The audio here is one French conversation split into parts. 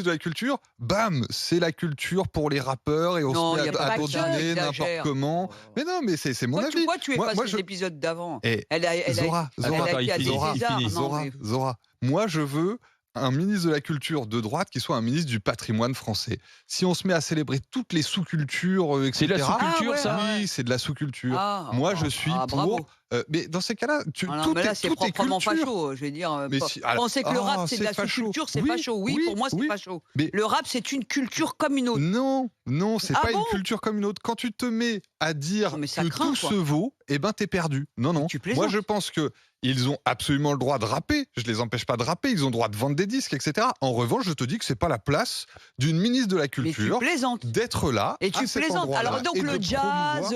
de la culture, bam, c'est la culture pour les rappeurs et on Non, se il y met a pas à que dos ça, donner tu n'importe exagères. comment. Oh. Mais non, mais c'est mon avis. Pourquoi tu es Moi, passé je. l'épisode d'avant? Et Elle a Zora, été à des Zora, Césars. Non, Zora, mais Zora. Moi, je veux un ministre de la culture de droite qui soit un ministre du patrimoine français. Si on se met à célébrer toutes les sous-cultures, C'est de la etc. sous-culture, ouais, ça? ouais. Oui, c'est de la sous-culture. Ah, Moi, je suis pour. bravo. Mais dans ces cas-là, Ah non, tout mais là, est, c'est tout est proprement culture. facho. Je veux dire, Mais si, alors, penser que le rap, c'est de la facho. sous-culture, c'est Oui, facho. Oui, oui, pour moi, c'est oui. facho. Mais Le rap, c'est une culture comme une autre. non, non, c'est Ah pas bon? une culture comme une autre. Quand tu te mets à dire Non, mais ça que craint, tout quoi. se vaut, eh ben t'es perdu. Non, non. Tu Moi, plaisantes. je pense que ils ont absolument le droit de rapper. Je les empêche pas de rapper. Ils ont le droit de vendre des disques, etc. En revanche, je te dis que c'est pas la place d'une ministre de la Mais tu culture plaisantes. d'être là. Et tu à cet plaisantes. endroit-là Alors donc et de le jazz, promouvoir.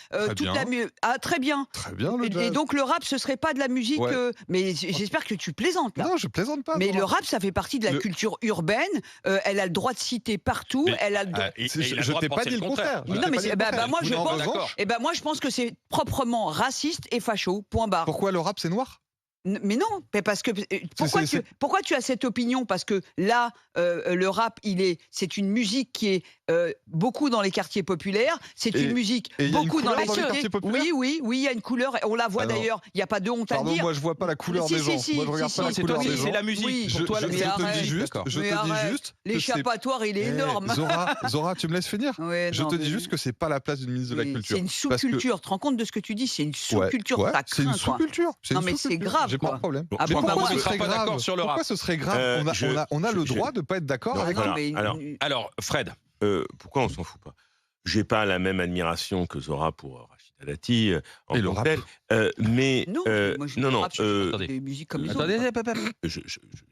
Très toute bien. la ah, très bien. Très bien le Et jazz. donc le rap, ce serait pas de la musique. Ouais. Mais j'espère que tu plaisantes là. Non, je plaisante pas. Mais Zora. le rap, ça fait partie de la Le- culture urbaine. Elle a le droit de citer partout. Mais- Elle a le droit. Je t'ai pas dit le contraire. Mais non, mais moi, je En pense. revanche, Moi, je pense que c'est proprement raciste et facho. Point barre. pourquoi le rap c'est noir? Mais non, mais parce que pourquoi tu as cette opinion? Parce que là, le rap, c'est une musique qui est beaucoup dans les quartiers populaires. C'est Et- une musique et il y a une beaucoup dans couleur les dans les cités. quartiers populaires? Oui, il y a une couleur. On la voit Alors, d'ailleurs. Il n'y a pas de honte à Pardon, dire. moi je vois pas la couleur Si, des si, gens. si, Moi je regarde si, pas la si, couleur toi, des c'est gens. C'est la musique. Oui. Pour toi, la je mais musique. te arrête. dis juste, D'accord. je Mais te dis arrête. juste que c'est- L'échappatoire, il est Eh, énorme. Zora, tu me laisses finir? Ouais, Je non, te dis mais- juste que c'est pas la place d'une ministre de la Oui, culture. c'est une Parce que- sous-culture. Tu te rends compte de ce que tu dis? C'est une Ouais, sous-culture. ouais, Ça c'est une craint, quoi. sous-culture. Non, mais c'est grave, J'ai pas quoi. de problème. Ah Mais bon, bah, pourquoi moi, ce je serait serai pas d'accord grave? sur le Pourquoi rap. ce serait grave? On a le droit de pas être d'accord Non, avec Ah non, voilà. mais Alors, Fred, pourquoi on s'en fout pas? J'ai pas la même admiration que Zora pour Rachida Dati en Et le tant que rap. telle, mais non, moi, je non, le non, rap, c'est des musiques comme les autres. attendez,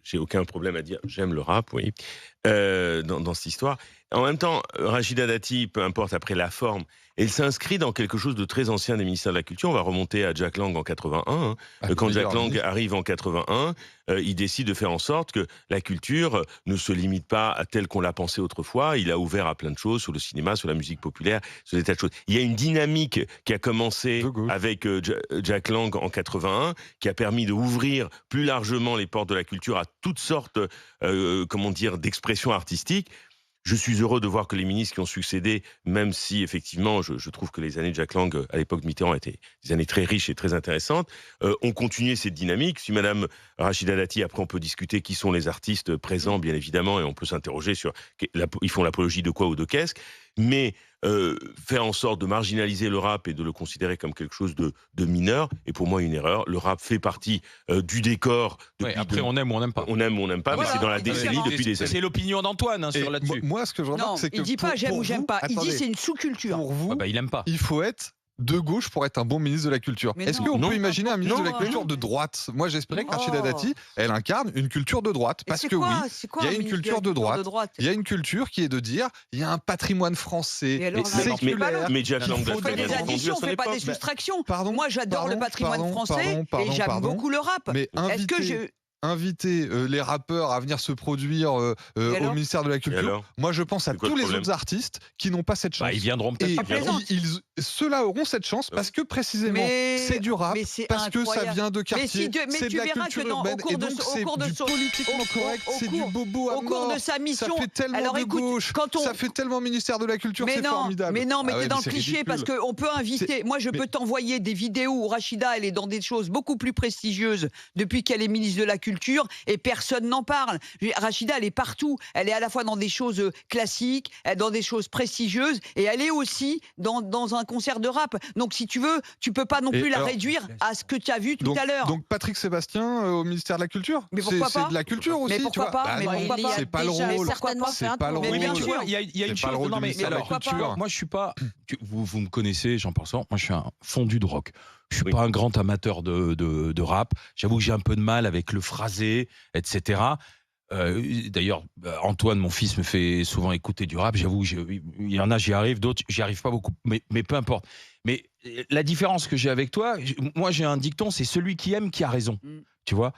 j'ai aucun problème à dire. J'aime le rap, oui, dans cette histoire. En même temps, Rachida Dati, peu importe après la forme, elle s'inscrit dans quelque chose de très ancien des ministères de la Culture. On va remonter à Jack Lang en 81. Ah, Quand d'ailleurs, Jack Lang ministre. arrive en 81, il décide de faire en sorte que la culture ne se limite pas à telle qu'on l'a pensée autrefois. Il a ouvert à plein de choses, sur le cinéma, sur la musique populaire, sur des tas de choses. Il y a une dynamique qui a commencé De gauche. avec Jack Lang en 81, qui a permis d'ouvrir plus largement les portes de la culture à toutes sortes, d'expressions artistiques. Je suis heureux de voir que les ministres qui ont succédé, même si effectivement je trouve que les années de Jack Lang à l'époque de Mitterrand étaient des années très riches et très intéressantes, ont continué cette dynamique. Si Madame Rachida Dati, après on peut discuter qui sont les artistes présents, bien évidemment, et on peut s'interroger sur ils font l'apologie de quoi ou de qu'est-ce, mais faire en sorte de marginaliser le rap et de le considérer comme quelque chose de mineur est pour moi une erreur. Le rap fait partie du décor. après, on aime ou on n'aime pas. On aime ou on n'aime pas, Voilà, mais c'est dans la exactement. décennie depuis des années. C'est l'opinion d'Antoine Et sur là-dessus. moi, ce que je remarque, Non, c'est que il dit pas j'aime ou j'aime pas. Il dit attendez, c'est une sous-culture. pour vous, Il aime pas. il faut être de gauche pour être un bon ministre de la Culture. Mais Est-ce non, qu'on non. peut imaginer un ministre de la Non, Culture non. de droite? Moi, j'espérais que Oh. Rachida Dati, elle incarne une culture de droite. Et Parce c'est que quoi, oui, c'est quoi il y a un une ministre culture de droite. droite il y a une culture qui est de dire, il y a un patrimoine français, Et alors, séculaire. Mais Jack Lang Il faut l'a On fait très des bien défendu à additions, on son fait pas époque. des soustractions. Pardon, Moi, j'adore le patrimoine français et j'aime beaucoup le rap. Mais Est-ce que inviter les rappeurs à venir se produire au alors ministère de la Et Culture, alors moi je pense à C'est quoi tous le les problème autres artistes qui n'ont pas cette chance. Ils viendront peut-être Et pas. plaisante. ceux-là auront cette chance parce que précisément Mais- c'est du rap, mais c'est parce que ça incroyable. vient de Mais quartier, mais c'est tu de la verras culture que au urbaine cours et de donc au c'est cours de du son- politiquement correct, c'est du bobo à au cours mort. de sa mission. Ça fait tellement Alors de écoute, gauche, quand on ça fait tellement ministère de la Culture, mais c'est non, formidable. mais non, mais Ah ouais, t'es dans le c'est cliché ridicule. parce qu'on peut inviter. Moi, je mais- peux t'envoyer des vidéos où Rachida, elle est dans des choses beaucoup plus prestigieuses depuis qu'elle est ministre de la Culture et personne n'en parle. Rachida, elle est partout. Elle est à la fois dans des choses classiques, dans des choses prestigieuses et elle est aussi dans un concert de rap. Donc, si tu veux, tu peux pas non Et plus la alors- réduire à ce que tu as vu tout Donc, à l'heure. donc Patrick Sébastien au ministère de la Culture, Mais pourquoi pas c'est de la culture aussi. Mais tu pourquoi vois. pas Bah Mais non, pourquoi pas c'est pas le Déjà, rôle. certainement C'est faire un pas le tour. rôle. Mais bien Tu sûr. vois, il y a une C'est pas le chose. rôle Non, du mais ministère de la alors, Culture. moi, je suis pas. Vous me connaissez, Jean-Paul Sartre. Moi, je suis un fondu de rock. Je suis Oui. pas un grand amateur de rap. J'avoue que j'ai un peu de mal avec le phrasé, etc. D'ailleurs, Antoine, mon fils, me fait souvent écouter du rap. J'avoue, il y en a, j'y arrive, d'autres, j'y arrive pas beaucoup. Mais peu importe. Mais la différence que j'ai avec toi, moi, j'ai un dicton, c'est celui qui aime qui a raison. Mm. Tu vois,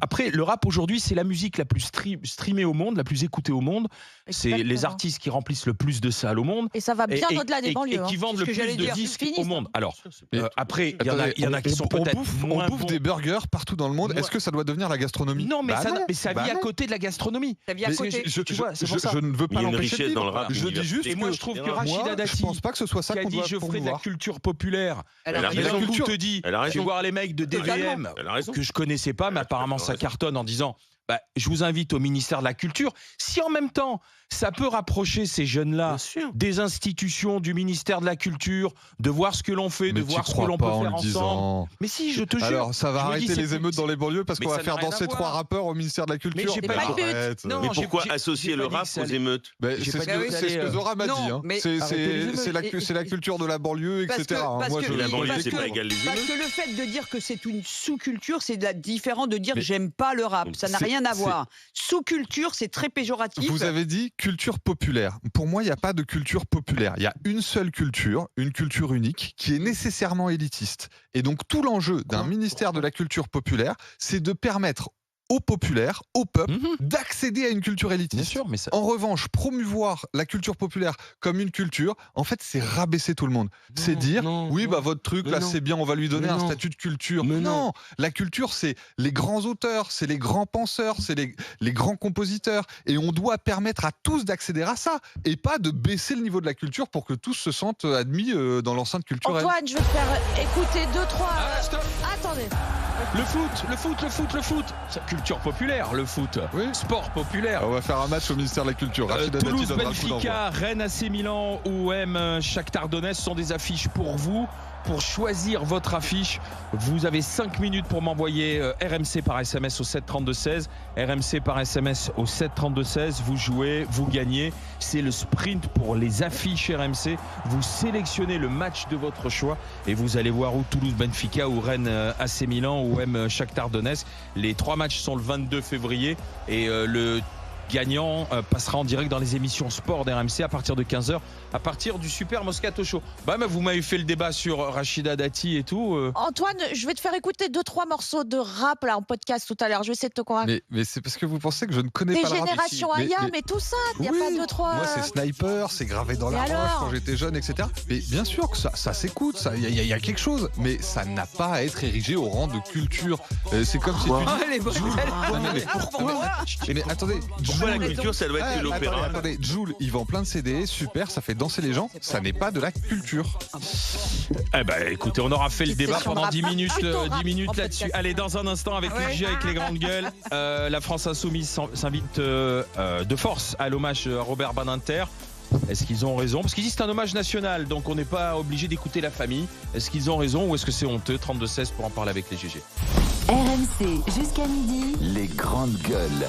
après le rap aujourd'hui, c'est la musique la plus streamée au monde, la plus écoutée au monde. C'est les Exactement. artistes qui remplissent le plus de salles au monde. Et ça va bien Et- au-delà des et banlieues. qui hein. vendent C'est le ce que plus j'allais de dire. disques Finissent, au hein. monde. Alors, Mais après, il y attendez, en a qui sont peut-être on moins bouffe bons. des burgers partout dans le monde. Moi- Est-ce que ça doit devenir la gastronomie? Non, mais Bah non, ça bah vit à non. côté de la gastronomie. Ça vient à Mais côté. tu vois, c'est pour ça. je ne veux Il pas y a une l'empêcher de richesse dans le vivre. rap. Je dis juste Et moi, que je trouve que moi, Rachida moi, Dati, je pense pas que ce soit ça qui a qu'on dit doit je ferai de la promouvoir. culture populaire. Elle a Elle a Et raison. d'un coup, te dit, Elle a je vais raison. voir les mecs de DVM Elle a raison. que je connaissais pas, mais apparemment ça cartonne en disant bah, je vous invite au ministère de la Culture. Si en même temps, ça peut rapprocher ces jeunes-là Bien sûr. des institutions, du ministère de la Culture, de voir ce que l'on fait, de Mais tu voir ce que crois l'on peut pas en faire le ensemble. disant. Mais si, je te jure. Alors, ça va Je me dis, arrêter c'est les plus- émeutes dans les banlieues parce Mais qu'on va ça n'a faire rien à danser voir. 3 rappeurs au ministère de la Culture. j'ai Mais pas dit- arrête. Non, Mais j'ai- pourquoi j'ai- associer j'ai le pas dit rap que ça aux allait- émeutes? Ben, J'ai c'est pas ce dit que que ça c'est ce allait- que Zora m'a dit. Non, hein. mais- C'est Arrêtez les émeutes. c'est la culture de la banlieue, Parce etc. que- parce Moi, que- je Et la banlieue, parce c'est que- pas égal les Parce émeutes. que le fait de dire que c'est une sous-culture, c'est différent de dire Mais- j'aime pas le rap. Ça n'a C'est- rien à c'est- voir. Sous-culture, c'est très péjoratif. Vous avez dit culture populaire. Pour moi, il n'y a pas de culture populaire. Il y a une seule culture, une culture unique, qui est nécessairement élitiste. Et donc, tout l'enjeu d'un ministère de la culture populaire, c'est de permettre aux populaires, au peuple, Mhm. d'accéder à une culture Bien élitiste. sûr, mais ça. En revanche, promouvoir la culture populaire comme une culture, en fait, c'est rabaisser tout le monde. C'est dire, oui, bah votre truc, Mais là, non. c'est bien, on va lui donner Mais un non. statut de culture. Mais non. Non, la culture, c'est les grands auteurs, c'est les grands penseurs, c'est les grands compositeurs. Et on doit permettre à tous d'accéder à ça, et pas de baisser le niveau de la culture pour que tous se sentent admis dans l'enceinte culturelle. Antoine, je vais te faire écouter 2-3. Ah, stop. Attendez. Le foot. C'est culture populaire, le foot. Oui. Sport populaire. On va faire un match au ministère de la Culture. Rachida Dati Toulouse, donnera le coup d'envoi. Benfica, Rennes, AC Milan, OM, Shakhtar Donetsk sont des affiches pour vous. Pour choisir votre affiche, vous avez 5 minutes pour m'envoyer RMC par SMS au 732-16. RMC par SMS au 732-16. Vous jouez, vous gagnez. C'est le sprint pour les affiches RMC. Vous sélectionnez le match de votre choix et vous allez voir où Toulouse, Benfica, ou Rennes, AC Milan, ou OM, Shakhtar Donetsk. Les 3 matchs sont le 22 février et le gagnant passera en direct dans les émissions sport d'RMC à partir de 15h, à partir du Super Moscato Show. Bah, mais vous m'avez fait le débat sur Rachida Dati et tout. Antoine, je vais te faire écouter 2-3 morceaux de rap là en podcast tout à l'heure. Je vais essayer de te convaincre. Mais c'est parce que vous pensez que je ne connais Des pas le rap. générations Mais- Ayam mais- et tout ça. Il n'y a Oui, pas 2-3. Moi, c'est Sniper, c'est gravé dans la Et roche alors quand j'étais jeune, etc. Mais bien sûr que ça s'écoute, il y a quelque chose, mais ça n'a pas à être érigé au rang de culture. C'est comme si tu Ah, elle est bonne, Joule. elle est bonne. Non, mais Pourquoi Mais attendez, Pourquoi la Joule- culture, ça doit être Ah, que l'opéra? attendez, Joule, il vend plein de CD, super, ça fait danser les gens, ça n'est pas de la culture. Eh ben, écoutez, on aura fait le Une débat session de pendant rap. 10 minutes, Plutôt 10 rap minutes en là-dessus. podcast. Allez, dans un instant, avec Ouais. les DJ, avec les grandes gueules, la France Insoumise s'invite de force à l'hommage à Robert Badinter. Est-ce qu'ils ont raison? Parce qu'ils disent que c'est un hommage national, donc on n'est pas obligé d'écouter la famille. Est-ce qu'ils ont raison ou est-ce que c'est honteux? 32-16 pour en parler avec les GG. RMC jusqu'à midi. Les grandes gueules.